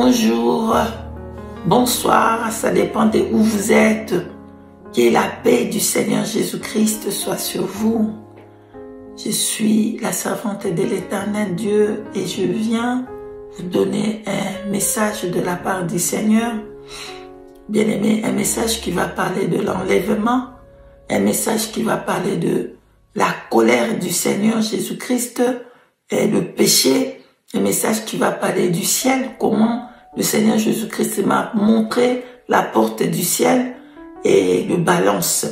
bonjour, bonsoir, ça dépend de où vous êtes. Que la paix du Seigneur Jésus-Christ soit sur vous. Je suis la servante de l'Éternel Dieu et je viens vous donner un message de la part du Seigneur. Bien-aimé, un message qui va parler de l'enlèvement, un message qui va parler de la colère du Seigneur Jésus-Christ et le péché, un message qui va parler du ciel, comment le Seigneur Jésus-Christ m'a montré la porte du ciel et le balance.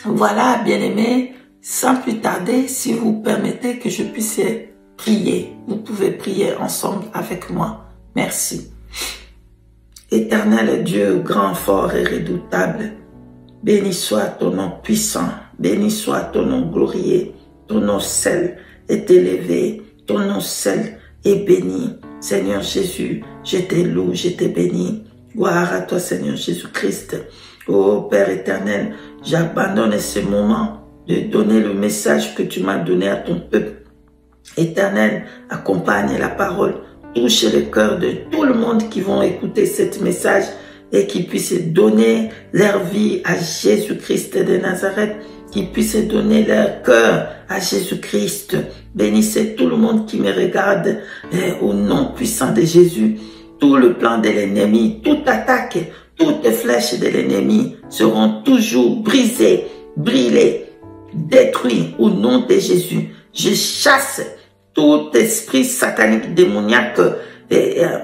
Voilà, bien-aimés, sans plus tarder, si vous permettez que je puisse prier, vous pouvez prier ensemble avec moi. Merci. Éternel Dieu, grand, fort et redoutable, béni soit ton nom puissant, béni soit ton nom glorieux, ton nom seul est élevé, ton nom seul est béni. Seigneur Jésus, je te loue, je te bénis. Gloire à toi, Seigneur Jésus-Christ. Ô Père éternel, j'abandonne ce moment de donner le message que tu m'as donné à ton peuple. Éternel, accompagne la parole, touche le cœur de tout le monde qui vont écouter ce message et qui puissent donner leur vie à Jésus-Christ de Nazareth, qui puissent donner leur cœur à Jésus-Christ. Bénissez tout le monde qui me regarde au nom puissant de Jésus. Tout le plan de l'ennemi, toute attaque, toutes flèches de l'ennemi seront toujours brisées, brûlées, détruites au nom de Jésus. Je chasse tout esprit satanique, démoniaque,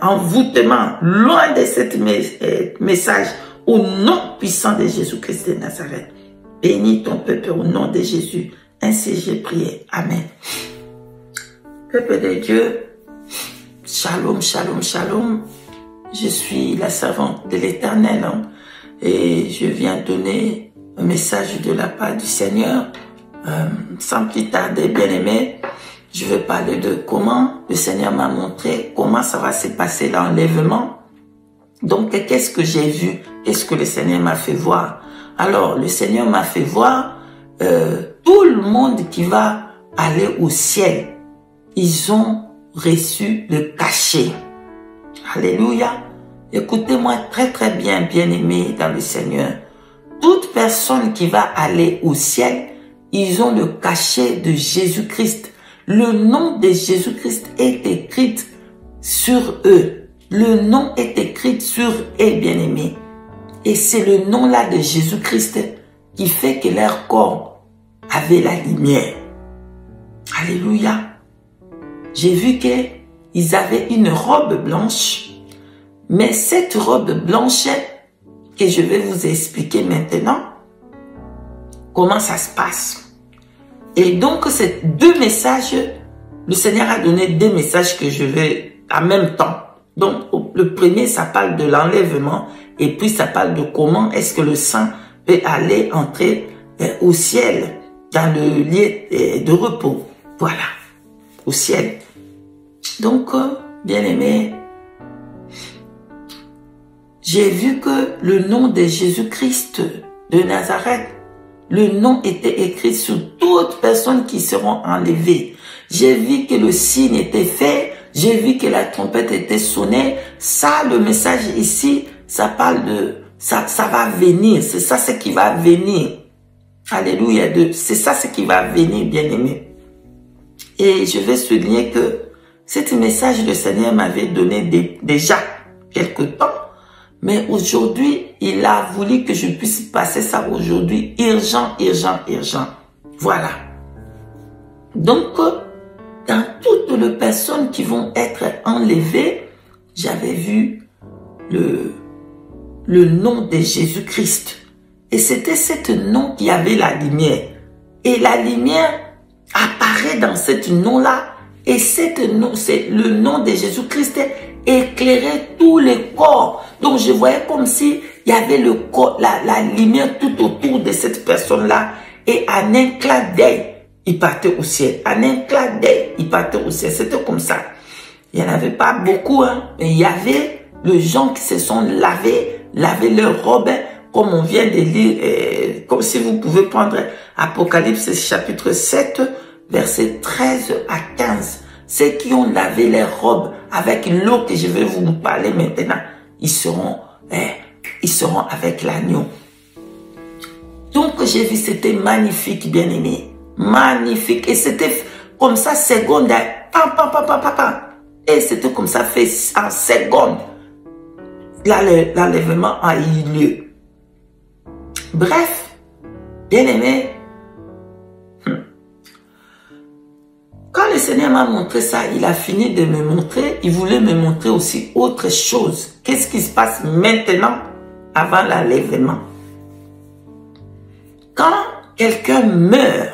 envoûtement, loin de ce message, au nom puissant de Jésus-Christ de Nazareth. Bénis ton peuple au nom de Jésus. Ainsi j'ai prié. Amen. Peuple de Dieu, shalom, shalom, shalom. Je suis la servante de l'Éternel et je viens donner un message de la part du Seigneur. Sans plus tarder, bien-aimé, je vais parler de comment le Seigneur m'a montré, comment ça va se passer l'enlèvement. Donc, qu'est-ce que j'ai vu? Qu'est-ce que le Seigneur m'a fait voir? Alors, le Seigneur m'a fait voir tout le monde qui va aller au ciel. Ils ont reçu le cachet. Alléluia. Écoutez-moi très très bien, bien-aimés dans le Seigneur. Toute personne qui va aller au ciel, ils ont le cachet de Jésus-Christ. Le nom de Jésus-Christ est écrit sur eux. Le nom est écrit sur eux, bien-aimés. Et c'est le nom-là de Jésus-Christ qui fait que leur corps avait la lumière. Alléluia. J'ai vu qu'ils avaient une robe blanche. Mais cette robe blanche que je vais vous expliquer maintenant, comment ça se passe. Et donc, ces deux messages, le Seigneur a donné deux messages que je vais en même temps. Donc, le premier, ça parle de l'enlèvement et puis ça parle de comment est-ce que le sang peut aller entrer au ciel, dans le lieu de repos. Voilà, au ciel. Donc, bien-aimés, j'ai vu que le nom de Jésus-Christ de Nazareth, le nom était écrit sur toutes personnes qui seront enlevées. J'ai vu que le signe était fait, j'ai vu que la trompette était sonnée. Ça, le message ici, ça parle de, ça va venir, c'est ça ce qui va venir. Alléluia, c'est ça ce qui va venir, bien-aimé. Et je vais souligner que cet message, le Seigneur m'avait donné déjà quelque temps. Mais aujourd'hui, il a voulu que je puisse passer ça aujourd'hui. Urgent, urgent, urgent. Voilà. Donc, dans toutes les personnes qui vont être enlevées, j'avais vu le nom de Jésus-Christ. Et c'était ce nom qui avait la lumière. Et la lumière apparaît dans ce nom-là. Et ce nom, c'est le nom de Jésus-Christ éclairait tous les corps. Donc je voyais comme si il y avait le corps, la lumière tout autour de cette personne-là. Et en un clin d'œil, il partait au ciel. En un clin d'œil, il partait au ciel. C'était comme ça. Il n'y en avait pas beaucoup, hein, mais il y avait les gens qui se sont lavés leurs robes, comme on vient de lire, comme si vous pouvez prendre Apocalypse chapitre 7, versets 13 à 15. ceux qui ont lavé leurs robes avec l'eau que je vais vous parler maintenant, ils seront avec l'agneau. Donc j'ai vu, c'était magnifique, bien-aimé. Magnifique. Et c'était comme ça, seconde. Pam, pam, pam, pam, pam, pam. Et c'était comme ça, fait en seconde. L'enlèvement a eu lieu. Bref, bien-aimé, quand le Seigneur m'a montré ça, il a fini de me montrer, il voulait me montrer aussi autre chose. Qu'est-ce qui se passe maintenant avant l'enlèvement? Quand quelqu'un meurt,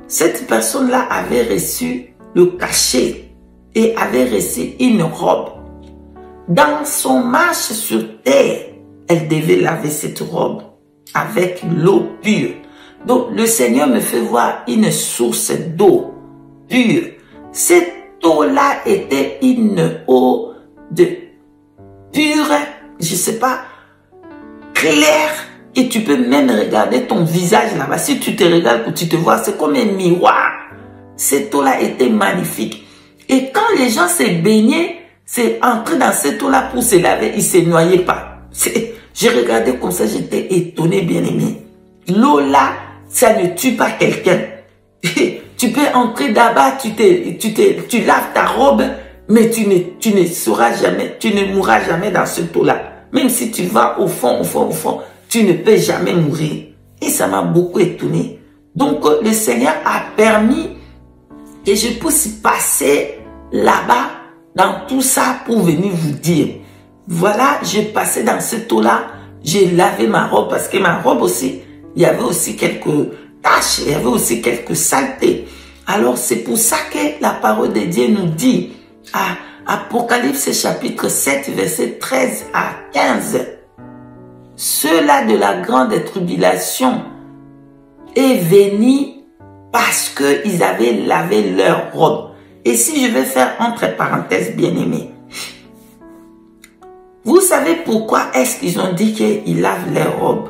cette personne-là avait reçu le cachet et avait reçu une robe. Dans son marche sur terre, elle devait laver cette robe avec l'eau pure. Donc le Seigneur me fait voir une source d'eau pure. Cette eau-là était une eau de pure, je ne sais pas, claire. Et tu peux même regarder ton visage là-bas. Si tu te regardes ou tu te vois, c'est comme un miroir. Cette eau-là était magnifique. Et quand les gens se baignaient, c'est entré dans cette eau-là pour se laver, ils ne se noyaient pas. J'ai regardé comme ça, j'étais étonné, bien-aimé. L'eau là, ça ne tue pas quelqu'un. Tu peux entrer là-bas, tu laves ta robe, mais tu ne sauras jamais, tu ne mourras jamais dans cette eau-là. Même si tu vas au fond, tu ne peux jamais mourir. Et ça m'a beaucoup étonné. Donc, le Seigneur a permis que je puisse passer là-bas, dans tout ça, pour venir vous dire. Voilà, j'ai passé dans cette eau-là, j'ai lavé ma robe, parce que ma robe aussi, il y avait aussi quelques taches, il y avait aussi quelques saletés. Alors, c'est pour ça que la parole de Dieu nous dit, à Apocalypse chapitre 7, verset 13 à 15, ceux-là de la grande tribulation est venu parce qu'ils avaient lavé leur robe. Et si je vais faire entre parenthèses, bien-aimés, vous savez pourquoi est-ce qu'ils ont dit qu'ils lavent leur robe?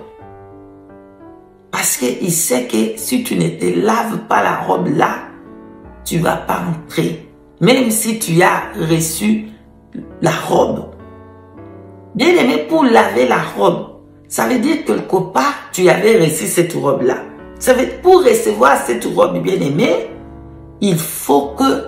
Parce qu'ils savent que si tu ne te laves pas la robe là, tu ne vas pas entrer. Même si tu as reçu la robe. Bien-aimé, pour laver la robe, ça veut dire que quelque part, tu avais reçu cette robe-là. Ça veut dire pour recevoir cette robe, bien-aimé, il faut que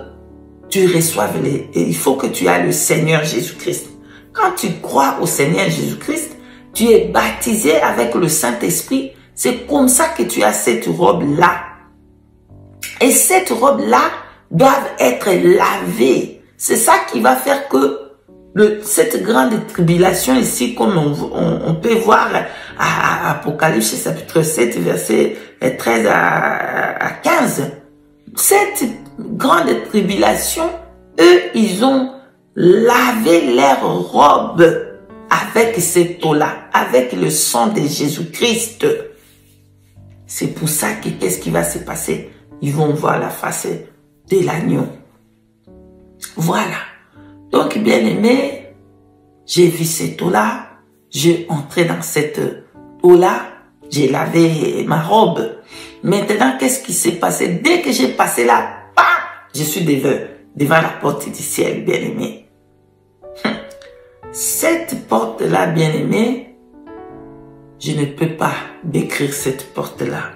tu reçoives il faut que tu aies le Seigneur Jésus-Christ. Quand tu crois au Seigneur Jésus-Christ, tu es baptisé avec le Saint-Esprit. C'est comme ça que tu as cette robe-là. Et cette robe-là doit être lavée. C'est ça qui va faire que cette grande tribulation ici, comme on peut voir à Apocalypse chapitre 7, verset 13 à 15, cette grande tribulation, eux, ils ont lavé leurs robes avec cette eau-là, avec le sang de Jésus-Christ. C'est pour ça que qu'est-ce qui va se passer? Ils vont voir la face de l'agneau. Voilà. Donc, bien-aimé, j'ai vu cette eau-là, j'ai entré dans cette eau-là, j'ai lavé ma robe. Maintenant, qu'est-ce qui s'est passé? Dès que j'ai passé là, bam, je suis devant la porte du ciel, bien-aimé. Cette porte-là, bien-aimé, je ne peux pas décrire cette porte-là.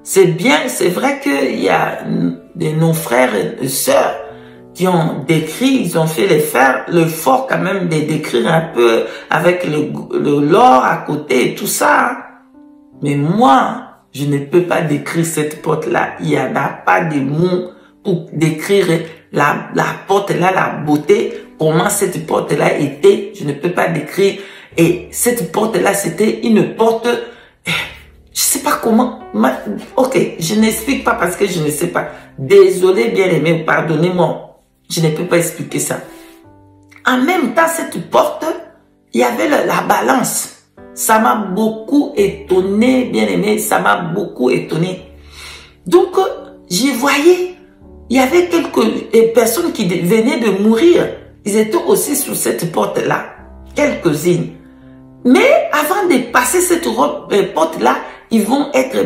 C'est bien, c'est vrai qu'il y a de nos frères et sœurs qui ont décrit, ils ont fait l'effort quand même de décrire un peu avec l'or à côté et tout ça. Mais moi, je ne peux pas décrire cette porte-là. Il n'y en a pas de mots pour décrire la porte-là, la beauté, comment cette porte-là était. Je ne peux pas décrire. Et cette porte-là, c'était une porte, je sais pas comment. Ok, je n'explique pas parce que je ne sais pas. Désolé, bien-aimé, pardonnez-moi. Je ne peux pas expliquer ça. En même temps, cette porte, il y avait la balance. Ça m'a beaucoup étonné, bien-aimé. Ça m'a beaucoup étonné. Donc, je voyais, il y avait quelques personnes qui venaient de mourir. Ils étaient aussi sur cette porte-là. Quelques-unes. Mais avant de passer cette porte-là, ils vont être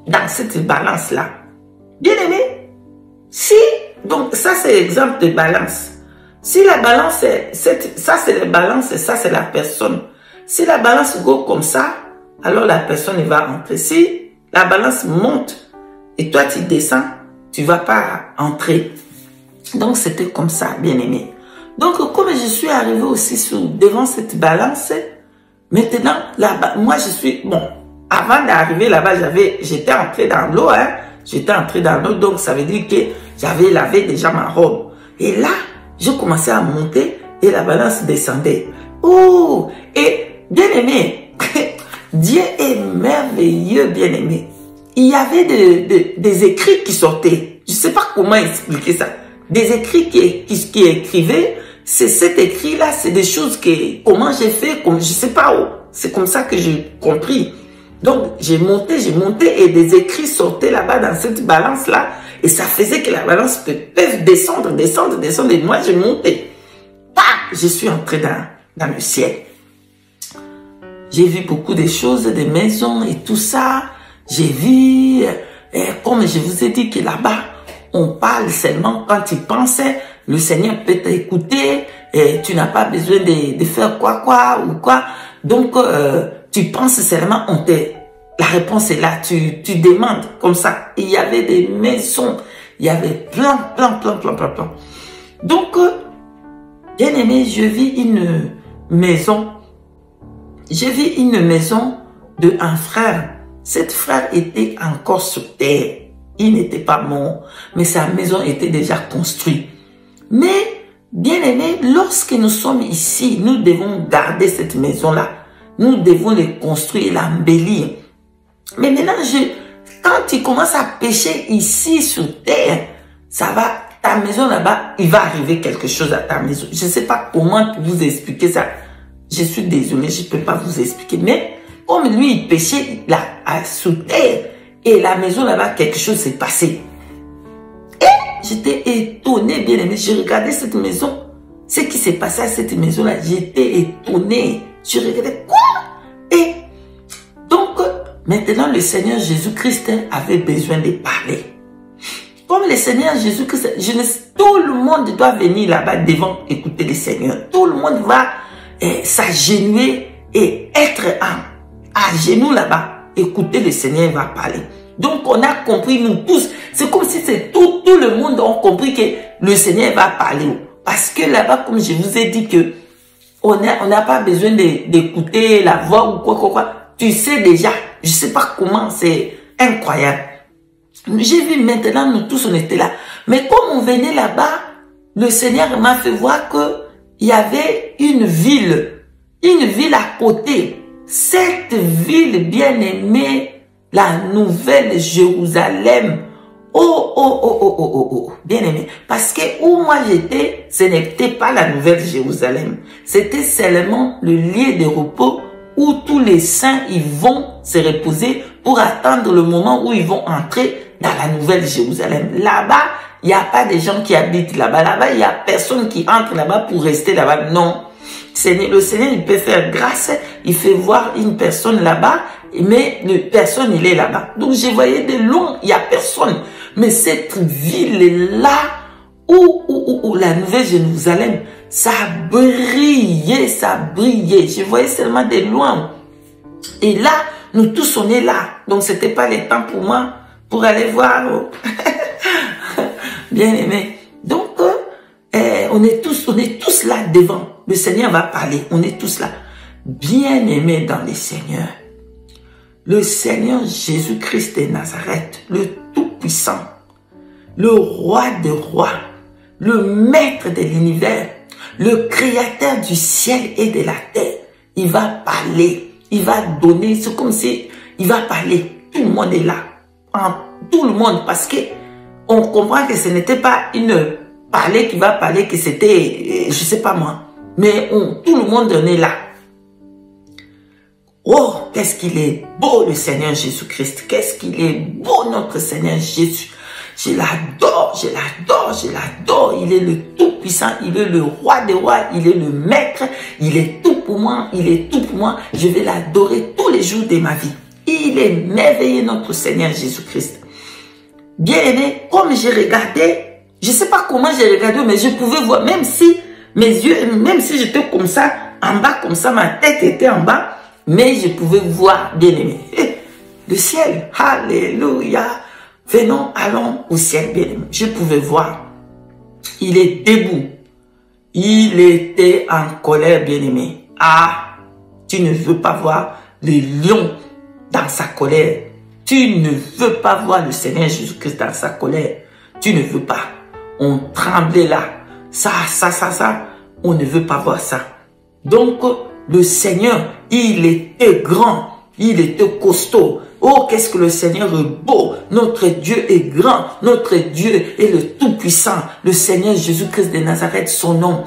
dans cette balance-là. Bien-aimé, si Donc, ça, c'est l'exemple de balance. Si la balance, ça, c'est la balance et ça, c'est la personne. Si la balance go comme ça, alors la personne il va entrer. Si la balance monte et toi, tu descends, tu ne vas pas entrer. Donc, c'était comme ça, bien aimé. Donc, comme je suis arrivé aussi devant cette balance, maintenant, là-bas, moi, je suis... Bon, avant d'arriver là-bas, j'étais entré dans l'eau, hein. J'étais entré dans l'eau, donc ça veut dire que j'avais lavé déjà ma robe. Et là, je commençais à monter et la balance descendait. Oh! Et, bien aimé, Dieu est merveilleux, bien aimé. Il y avait des écrits qui sortaient. Je ne sais pas comment expliquer ça. Des écrits qui écrivaient. C'est cet écrit-là, c'est des choses que, comment j'ai fait, comme, je ne sais pas où. C'est comme ça que j'ai compris. Donc, j'ai monté et des écrits sortaient là-bas dans cette balance-là. Et ça faisait que la balance peut descendre. Et moi, je montais. Je suis entré dans le ciel. J'ai vu beaucoup de choses, des maisons et tout ça. J'ai vu, comme je vous ai dit que là-bas, on parle seulement quand tu penses. Le Seigneur peut t'écouter. Tu n'as pas besoin de faire quoi ou quoi. Donc, tu penses seulement, la réponse est là. Tu demandes comme ça. Il y avait des maisons. Il y avait plein. Donc, bien aimé, je vis une maison. J'ai vu une maison d'un frère. Cet frère était encore sur terre. Il n'était pas mort, mais sa maison était déjà construite. Mais, bien aimé, lorsque nous sommes ici, nous devons garder cette maison-là. Nous devons les construire et l'embellir. Mais maintenant, quand tu commences à pécher ici sur terre, ça va, ta maison là-bas, il va arriver quelque chose à ta maison. Je ne sais pas comment vous expliquer ça. Je suis désolé, je ne peux pas vous expliquer. Mais comme lui, il péchait là, sous terre, et la maison là-bas, quelque chose s'est passé. Et j'étais étonné, bien aimé. Je regardais cette maison. Ce qui s'est passé à cette maison-là, j'étais étonné. Je regardais quoi? Et donc, maintenant, le Seigneur Jésus-Christ avait besoin de parler. Comme le Seigneur Jésus-Christ, tout le monde doit venir là-bas devant écouter le Seigneur. Tout le monde va s'agenouiller et être à genoux là-bas. Écouter le Seigneur, il va parler. Donc, on a compris, nous tous, c'est comme si c'est tout le monde a compris que le Seigneur va parler. Parce que là-bas, comme je vous ai dit que on n'a pas besoin d'écouter la voix ou quoi. Tu sais déjà, je ne sais pas comment, c'est incroyable. J'ai vu maintenant, nous tous, on était là. Mais comme on venait là-bas, le Seigneur m'a fait voir qu'il y avait une ville à côté. Cette ville bien-aimée, la nouvelle Jérusalem. Oh, bien-aimé. Parce que où moi j'étais, ce n'était pas la nouvelle Jérusalem. C'était seulement le lieu de repos où tous les saints ils vont se reposer pour attendre le moment où ils vont entrer dans la nouvelle Jérusalem. Là-bas, il n'y a pas de gens qui habitent là-bas. Là-bas, il n'y a personne qui entre là-bas pour rester là-bas. Non. Le Seigneur, il peut faire grâce. Il fait voir une personne là-bas, mais personne, il est là-bas. Donc, je voyais de loin, il n'y a personne. Mais cette ville-là, où la nouvelle Jérusalem, ça brillait. Je voyais seulement de loin. Et là, nous tous, on est là. Donc, c'était pas le temps pour moi, pour aller voir. Bien aimé. Donc, on est tous là devant. Le Seigneur va parler. On est tous là. Bien aimé dans le Seigneur. Le Seigneur Jésus-Christ de Nazareth, le Tout-Puissant, le Roi des rois, le Maître de l'univers, le Créateur du ciel et de la terre, il va parler, il va donner, c'est comme si il va parler. Tout le monde est là, tout le monde, parce que on comprend que ce n'était pas une parler qui va parler, que c'était, je sais pas moi, mais tout le monde en est là. Oh, qu'est-ce qu'il est beau le Seigneur Jésus-Christ. Qu'est-ce qu'il est beau notre Seigneur Jésus. Je l'adore. Il est le Tout-Puissant, il est le Roi des rois, il est le Maître, il est tout pour moi, Je vais l'adorer tous les jours de ma vie. Il est merveilleux notre Seigneur Jésus-Christ. Bien aimé, comme j'ai regardé, Je ne sais pas comment j'ai regardé, mais je pouvais voir, même si mes yeux, même si j'étais comme ça, en bas comme ça, ma tête était en bas, mais je pouvais voir, bien aimé. Le ciel, alléluia. Venons, allons au ciel, bien aimé. Je pouvais voir. Il est debout. Il était en colère, bien aimé. Ah, tu ne veux pas voir le lion dans sa colère. Tu ne veux pas voir le Seigneur Jésus-Christ dans sa colère. Tu ne veux pas. On tremblait là. Ça. On ne veut pas voir ça. Donc, le Seigneur, il était grand. Il était costaud. Oh, qu'est-ce que le Seigneur est beau. Notre Dieu est grand. Notre Dieu est le Tout-Puissant. Le Seigneur Jésus-Christ de Nazareth, son nom.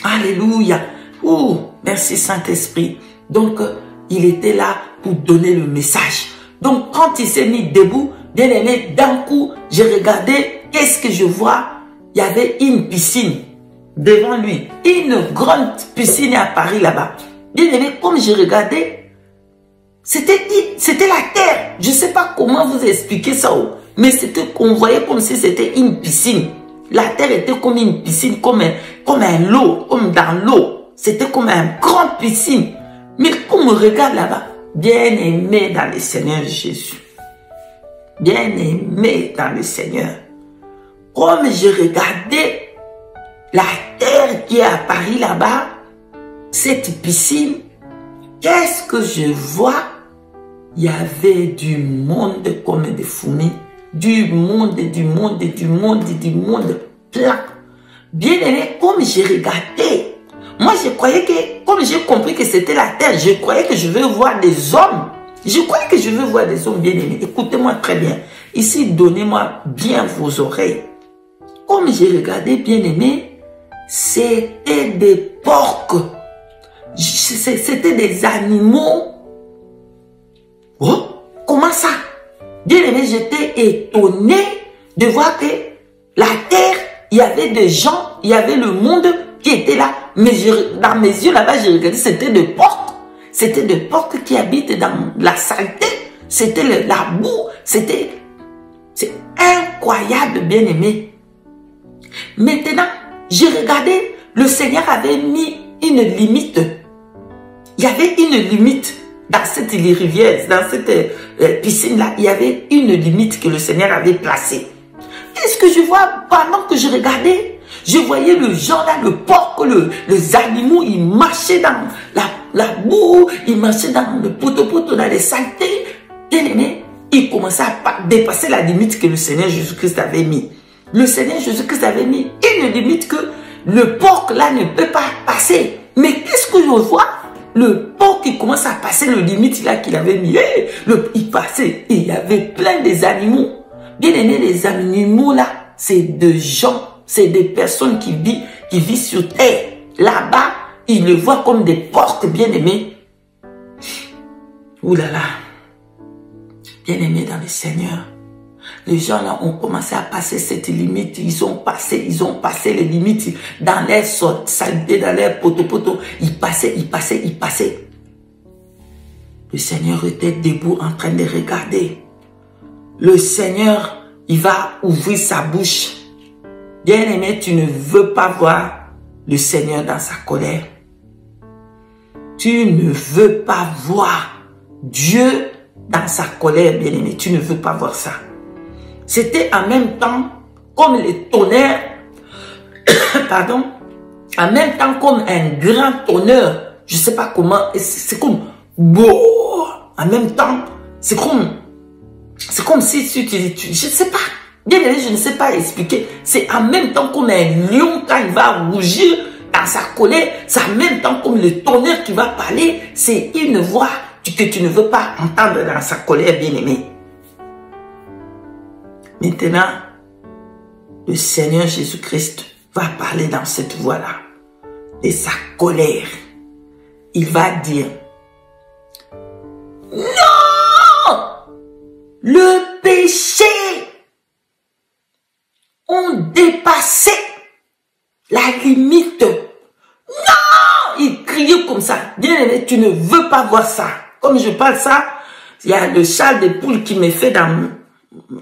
Alléluia. Oh, merci Saint-Esprit. Donc, il était là pour donner le message. Donc, quand il s'est mis debout, bien aimé, d'un coup, j'ai regardé, qu'est-ce que je vois? Il y avait une piscine devant lui. Une grande piscine à Paris là-bas. Bien aimé, comme j'ai regardé, c'était la terre. Je ne sais pas comment vous expliquer ça, mais c'était qu'on voyait comme si c'était une piscine. La terre était comme une piscine, comme un lot, comme dans l'eau. C'était comme une grande piscine. Mais quand on regarde là-bas, bien aimé dans le Seigneur Jésus. Bien aimé dans le Seigneur. Comme j'ai regardé la terre qui est à Paris là-bas, cette piscine, qu'est-ce que je vois? Il y avait du monde comme des fourmis. Du monde plein. Bien aimé, comme j'ai regardé, moi je croyais que, comme j'ai compris que c'était la terre, je croyais que je vais voir des hommes. Je croyais que je vais voir des hommes, bien aimés. Écoutez-moi très bien. Ici, donnez-moi bien vos oreilles. Comme j'ai regardé, bien aimé, c'était des porcs. C'était des animaux. Oh, comment ça? Bien aimé, j'étais étonné de voir que la terre, il y avait des gens, il y avait le monde qui était là. Mais dans mes yeux là-bas, j'ai regardé, c'était des porcs. C'était des porcs qui habitent dans la saleté. C'était la boue. C'est incroyable, bien aimé. Maintenant, j'ai regardé, le Seigneur avait mis une limite. Il y avait une limite dans cette rivière, dans cette piscine-là. Il y avait une limite que le Seigneur avait placée. Qu'est-ce que je vois pendant que je regardais? Je voyais le gens là, le porc, les animaux, ils marchaient dans la boue, ils marchaient dans le poteau-poteau, dans les saletés. Bien aimé, ils commençaient à dépasser la limite que le Seigneur Jésus-Christ avait mis. Le Seigneur Jésus-Christ avait mis une limite que le porc là ne peut pas passer. Mais qu'est-ce que je vois? Le porc qui commence à passer le limite là qu'il avait mis. Il passait et il y avait plein des animaux. Bien aimé, les animaux là, c'est des gens, c'est des personnes qui vivent sur terre. Là-bas, ils le voient comme des porcs, bien aimés. Ouh là là. Bien aimé dans le Seigneur. Les gens là ont commencé à passer cette limite. Ils ont passé les limites dans les saletés, dans les poteaux. Ils passaient. Le Seigneur était debout en train de regarder. Le Seigneur, il va ouvrir sa bouche. Bien aimé, tu ne veux pas voir le Seigneur dans sa colère. Tu ne veux pas voir Dieu dans sa colère, bien aimé. Tu ne veux pas voir ça. C'était en même temps comme les tonnerres, pardon, en même temps comme un grand tonnerre. Je ne sais pas comment, c'est comme, wow, en même temps, c'est comme si je ne sais pas, bien aimé, je ne sais pas expliquer. C'est en même temps comme un lion quand il va rougir dans sa colère, c'est en même temps comme le tonnerre qui va parler. C'est une voix que tu ne veux pas entendre dans sa colère, bien aimé. Maintenant, le Seigneur Jésus-Christ va parler dans cette voix-là de sa colère. Il va dire, non! Le péché ont dépassé la limite. Non! Il criait comme ça. Bien aimé, tu ne veux pas voir ça. Comme je parle ça, il y a le châle de poule qui me fait dans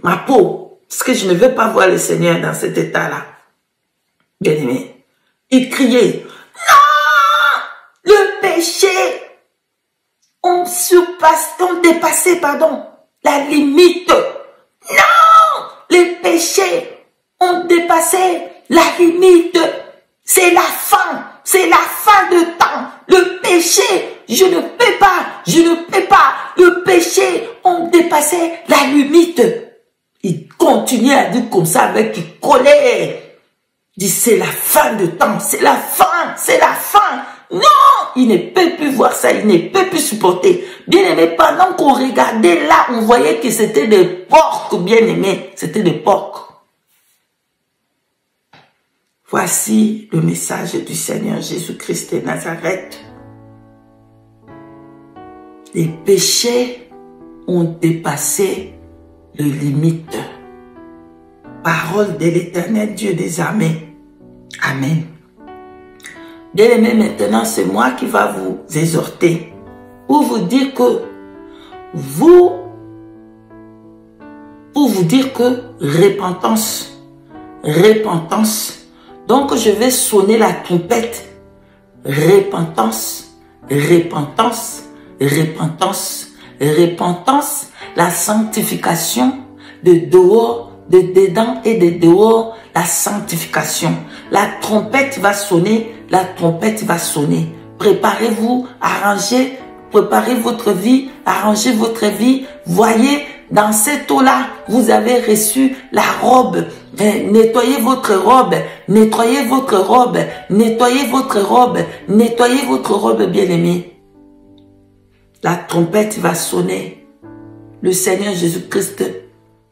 ma peau. Parce que je ne veux pas voir le Seigneur dans cet état-là. Bien-aimé. Il criait, non! Le péché! On dépassait, la limite. Non! Les péchés ont dépassé la limite. C'est la fin de temps. Le péché, je ne peux pas. Le péché ont dépassé la limite. Il continuait à dire comme ça avec colère. Il dit, c'est la fin de temps, c'est la fin. Non, il ne peut plus voir ça, il ne peut plus supporter. Bien-aimé, pendant qu'on regardait là, on voyait que c'était des porcs, bien-aimé, c'était des porcs. Voici le message du Seigneur Jésus-Christ de Nazareth. Les péchés ont dépassé les limites. Parole de l'Éternel Dieu des armées. Amen. Bien-aimés, maintenant, c'est moi qui va vous exhorter pour vous dire que repentance. Donc, je vais sonner la trompette. Repentance, la sanctification de dehors, de dedans et de dehors, la sanctification. La trompette va sonner, Préparez-vous, préparez votre vie, arrangez votre vie. Voyez, dans cette eau-là, vous avez reçu la robe. Nettoyez votre robe, bien-aimé. La trompette va sonner. Le Seigneur Jésus-Christ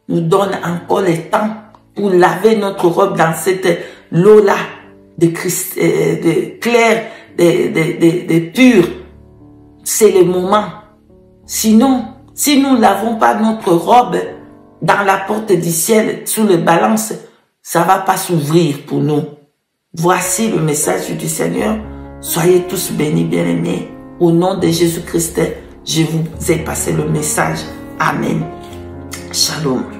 nous donne encore le temps pour laver notre robe dans cette eau-là de clair, de pur. C'est le moment. Sinon, si nous ne lavons pas notre robe dans la porte du ciel, sous le balance, ça ne va pas s'ouvrir pour nous. Voici le message du Seigneur. Soyez tous bénis, bien-aimés. Au nom de Jésus-Christ, je vous ai passé le message. Amen. Shalom.